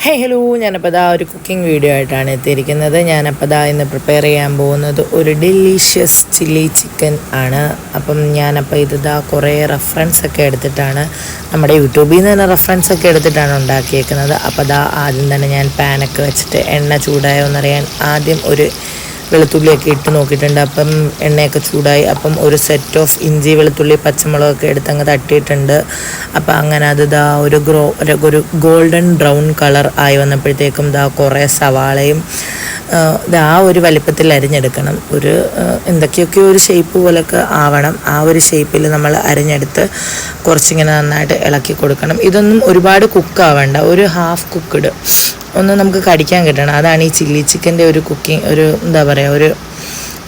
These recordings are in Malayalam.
ഹലോ, ഞാനപ്പോൾ ഒരു കുക്കിംഗ് വീഡിയോ ആയിട്ടാണ് എത്തിയിരിക്കുന്നത്. ഞാനപ്പോൾ ഇന്ന് പ്രിപ്പയർ ചെയ്യാൻ പോകുന്നത് ഒരു ഡെലീഷ്യസ് ചില്ലി ചിക്കൻ ആണ്. അപ്പം ഞാനപ്പോൾ കുറേ റെഫറൻസ് ഒക്കെ എടുത്തിട്ടാണ്, നമ്മുടെ യൂട്യൂബിൽ നിന്ന് തന്നെ റെഫറൻസ് ഒക്കെ എടുത്തിട്ടാണ് ഉണ്ടാക്കിയേക്കുന്നത്. അപ്പോൾ ആദ്യം തന്നെ ഞാൻ പാനൊക്കെ വെച്ചിട്ട് എണ്ണ ചൂടായോ എന്നറിയാൻ ആദ്യം ഒരു വെളുത്തുള്ളിയൊക്കെ ഇട്ട് നോക്കിയിട്ടുണ്ട്. അപ്പം എണ്ണയൊക്കെ ചൂടായി. അപ്പം ഒരു സെറ്റ് ഓഫ് ഇഞ്ചി വെളുത്തുള്ളി പച്ചമുളകൊക്കെ എടുത്ത് അങ്ങ് തട്ടിയിട്ടുണ്ട്. അപ്പം അങ്ങനെ അത് ഒരു ഗോൾഡൻ ബ്രൗൺ കളർ ആയി വന്നപ്പോഴത്തേക്കും കുറേ സവാളയും ആ ഒരു വലിപ്പത്തിൽ അരിഞ്ഞെടുക്കണം. ഒരു എന്തൊക്കെയൊക്കെ ഒരു ഷേപ്പ് പോലൊക്കെ ആവണം. ആ ഒരു ഷേപ്പിൽ നമ്മൾ അരിഞ്ഞെടുത്ത് കുറച്ചിങ്ങനെ നന്നായിട്ട് ഇളക്കി കൊടുക്കണം. ഇതൊന്നും ഒരുപാട് കുക്കാവേണ്ട, ഒരു ഹാഫ് കുക്ക്ഡ് ഒന്ന് നമുക്ക് കടിക്കാൻ കിട്ടണം. അതാണ് ഈ ചില്ലി ചിക്കൻ്റെ ഒരു കുക്കിംഗ്, ഒരു എന്താ പറയുക, ഒരു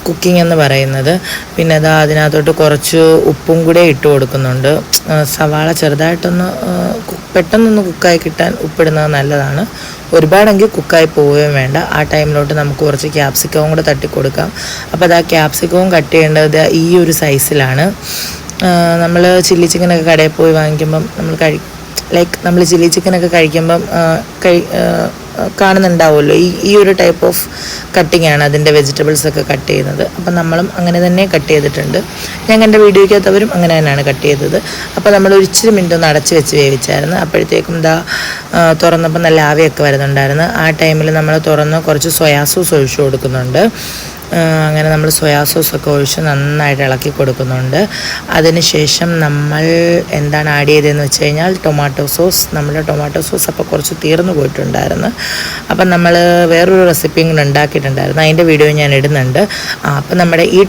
കുക്കിംഗ് എന്ന് പറയുന്നത്. പിന്നെ അതിനകത്തോട്ട് കുറച്ച് ഉപ്പും കൂടെ ഇട്ട് കൊടുക്കുന്നുണ്ട്. സവാള ചെറുതായിട്ടൊന്ന് പെട്ടെന്നൊന്ന് കുക്കായി കിട്ടാൻ ഉപ്പിടുന്നത് നല്ലതാണ്. ഒരുപാടെങ്കിൽ കുക്കായി പോവുകയും വേണ്ട. ആ ടൈമിലോട്ട് നമുക്ക് കുറച്ച് ക്യാപ്സിക്കവും കൂടെ തട്ടി കൊടുക്കാം. അപ്പോൾ ക്യാപ്സിക്കവും കട്ട് ചെയ്യേണ്ടത് ഈ ഒരു സൈസിലാണ്. നമ്മൾ ചില്ലി ചിക്കനൊക്കെ കടയിൽ പോയി വാങ്ങിക്കുമ്പം നമ്മൾ ചില്ലി ചിക്കനൊക്കെ കഴിക്കുമ്പം കാണുന്നുണ്ടാവുമല്ലോ, ഈ ഒരു ടൈപ്പ് ഓഫ് കട്ടിങ് ആണ് അതിൻ്റെ വെജിറ്റബിൾസൊക്കെ കട്ട് ചെയ്യുന്നത്. അപ്പം നമ്മളും അങ്ങനെ തന്നെ കട്ട് ചെയ്തിട്ടുണ്ട്. ഞങ്ങൾ എൻ്റെ വീഡിയോയ്ക്കകത്തവരും അങ്ങനെ തന്നെയാണ് കട്ട് ചെയ്തത്. അപ്പോൾ നമ്മൾ ഒരു ഇച്ചിരി മിനിറ്റ് ഒന്ന് അടച്ച് വെച്ച് വേവിച്ചായിരുന്നു. അപ്പോഴത്തേക്കും തുറന്നപ്പോൾ നല്ല ആവിയൊക്കെ വരുന്നുണ്ടായിരുന്നു. ആ ടൈമിൽ നമ്മൾ തുറന്ന് കുറച്ച് സോയാ സോസ് ഒഴിച്ചു കൊടുക്കുന്നുണ്ട്. അങ്ങനെ നമ്മൾ സോയാ സോസൊക്കെ ഒഴിച്ച് നന്നായിട്ട് ഇളക്കി കൊടുക്കുന്നുണ്ട്. അതിനുശേഷം നമ്മൾ എന്താണ് ആഡ് ചെയ്തതെന്ന് വെച്ച് കഴിഞ്ഞാൽ ടൊമാറ്റോ സോസ്. നമ്മുടെ ടൊമാറ്റോ സോസ് അപ്പോൾ കുറച്ച് തീർന്നു പോയിട്ടുണ്ടായിരുന്നു. അപ്പം നമ്മൾ വേറൊരു റെസിപ്പിയും കൂടെ ഉണ്ടാക്കിയിട്ടുണ്ടായിരുന്നു, അതിൻ്റെ വീഡിയോ ഞാൻ ഇടുന്നുണ്ട്. അപ്പം നമ്മുടെ ഈ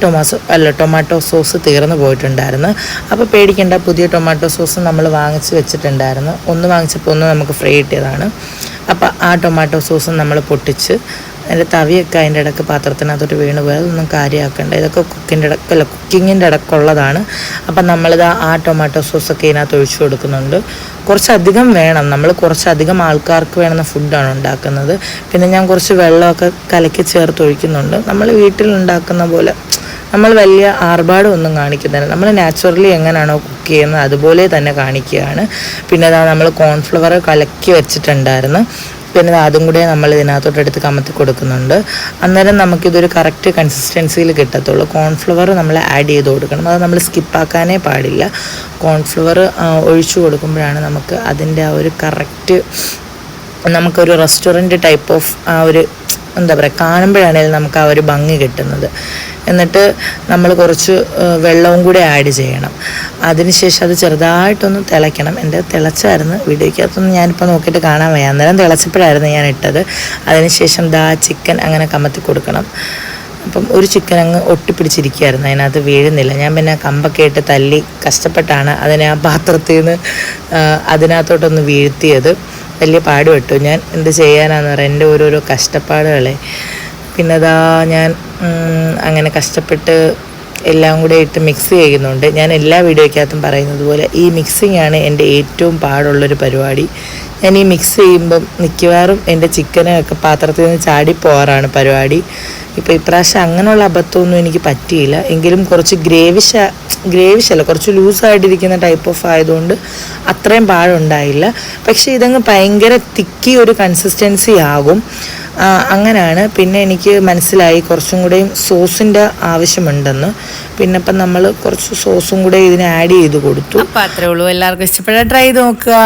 ടൊമാറ്റോ സോസ് തീർന്നു പോയിട്ടുണ്ടായിരുന്നു. അപ്പോൾ പേടിക്കേണ്ട, പുതിയ ടൊമാറ്റോ സോസ് നമ്മൾ വാങ്ങിച്ച് വെച്ചിട്ടുണ്ടായിരുന്നു. ഒന്ന് വാങ്ങിച്ചപ്പോൾ ഒന്ന് നമുക്ക് ഫ്രീ കിട്ടിയതാണ്. അപ്പോൾ ആ ടൊമാറ്റോ സോസ് നമ്മൾ പൊട്ടിച്ച് അതിൻ്റെ തവിയൊക്കെ അതിൻ്റെ ഇടയ്ക്ക് പാത്രത്തിനകത്തോട്ട് വീണ് പോയി, അതൊന്നും കാര്യമാക്കേണ്ട. ഇതൊക്കെ കുക്കിങ്ങിൻ്റെ ഇടയ്ക്കുള്ളതാണ്. അപ്പം നമ്മളിത് ആ ടൊമാറ്റോ സോസൊക്കെ ഇതിനകത്ത് ഒഴിച്ചു കൊടുക്കുന്നുണ്ട്. കുറച്ചധികം വേണം, നമ്മൾ കുറച്ചധികം ആൾക്കാർക്ക് വേണമെന്ന ഫുഡാണ് ഉണ്ടാക്കുന്നത്. പിന്നെ ഞാൻ കുറച്ച് വെള്ളമൊക്കെ കലക്കി ചേർത്ത് ഒഴിക്കുന്നുണ്ട്. നമ്മൾ വീട്ടിലുണ്ടാക്കുന്ന പോലെ നമ്മൾ വലിയ ആർഭാടമൊന്നും കാണിക്കുന്നില്ല. നമ്മൾ നാച്ചുറലി എങ്ങനെയാണോ കുക്ക് ചെയ്യുന്നത് അതുപോലെ തന്നെ കാണിക്കുകയാണ്. പിന്നെ നമ്മൾ കോൺഫ്ലവർ കലക്കി വെച്ചിട്ടുണ്ടായിരുന്നു. പിന്നെ അതും കൂടെ നമ്മൾ ഇതിനകത്തോട്ട് എടുത്ത് കമത്തി കൊടുക്കുന്നുണ്ട്. അന്നേരം നമുക്കിതൊരു കറക്റ്റ് കൺസിസ്റ്റൻസിയിൽ കിട്ടത്തുള്ളൂ. കോൺഫ്ലവർ നമ്മൾ ആഡ് ചെയ്ത് കൊടുക്കണം, അത് നമ്മൾ സ്കിപ്പാക്കാനേ പാടില്ല. കോൺഫ്ലവർ ഒഴിച്ചു കൊടുക്കുമ്പോഴാണ് നമുക്ക് അതിൻ്റെ ആ ഒരു കറക്റ്റ്, നമുക്കൊരു റെസ്റ്റോറൻറ്റ് ടൈപ്പ് ഓഫ് ആ ഒരു എന്താ പറയുക, കാണുമ്പോഴാണെങ്കിലും നമുക്ക് ആ ഒരു ഭംഗി കിട്ടുന്നത്. എന്നിട്ട് നമ്മൾ കുറച്ച് വെള്ളവും കൂടെ ആഡ് ചെയ്യണം. അതിനുശേഷം അത് ചെറുതായിട്ടൊന്ന് തിളയ്ക്കണം. എൻ്റെ തിളച്ചായിരുന്നു, വീഡിയോയ്ക്കകത്തൊന്നും ഞാനിപ്പോൾ നോക്കിയിട്ട് കാണാൻ വയ്യ. അന്നേരം തിളച്ചപ്പോഴായിരുന്നു ഞാൻ ഇട്ടത്. അതിനുശേഷം ചിക്കൻ അങ്ങനെ കമത്തി കൊടുക്കണം. അപ്പം ഒരു ചിക്കൻ അങ്ങ് ഒട്ടിപ്പിടിച്ചിരിക്കുകയായിരുന്നു, അതിനകത്ത് വീഴുന്നില്ല. ഞാൻ പിന്നെ കമ്പൊക്കെ ഇട്ട് തല്ലി കഷ്ടപ്പെട്ടാണ് അതിനെ ആ പാത്രത്തിൽ നിന്ന് അതിനകത്തോട്ടൊന്ന് വീഴ്ത്തിയത്. വലിയ പാടുപെട്ടു. ഞാൻ എന്ത് ചെയ്യാനാന്ന് പറയാം, എൻ്റെ ഓരോരോ കഷ്ടപ്പാടുകളെ. പിന്നെ ഞാൻ അങ്ങനെ കഷ്ടപ്പെട്ട് എല്ലാം കൂടെ ഇട്ട് മിക്സ് ചെയ്യുന്നുണ്ട്. ഞാൻ എല്ലാ വീഡിയോയ്ക്കകത്തും പറയുന്നത് പോലെ ഈ മിക്സിങ് ആണ് എൻ്റെ ഏറ്റവും പാടുള്ളൊരു പരിപാടി. ഞാൻ ഈ മിക്സ് ചെയ്യുമ്പം മിക്കവാറും എൻ്റെ ചിക്കനൊക്കെ പാത്രത്തിൽ നിന്ന് ചാടിപ്പോവാറാണ് പരിപാടി. ഇപ്പോൾ ഇപ്രാവശ്യം അങ്ങനെയുള്ള അബദ്ധമൊന്നും എനിക്ക് പറ്റിയില്ല. എങ്കിലും കുറച്ച് ഗ്രേവിഷല്ല, കുറച്ച് ലൂസായിട്ടിരിക്കുന്ന ടൈപ്പ് ഓഫ് ആയതുകൊണ്ട് അത്രയും പാടുണ്ടായില്ല. പക്ഷേ ഇതങ്ങ് ഭയങ്കര തിക്കി ഒരു കൺസിസ്റ്റൻസി ആകും. അങ്ങനെയാണ്. പിന്നെ എനിക്ക് മനസ്സിലായി കുറച്ചും കൂടെയും സോസിൻ്റെ ആവശ്യമുണ്ടെന്ന്. പിന്നെ ഇപ്പം നമ്മൾ കുറച്ച് സോസും കൂടെ ഇതിന് ആഡ് ചെയ്ത് കൊടുത്തു. അപ്പം അത്രേ ഉള്ളൂ. എല്ലാവർക്കും ഇഷ്ടപ്പെട്ടാൽ ട്രൈ ചെയ്ത് നോക്കുക.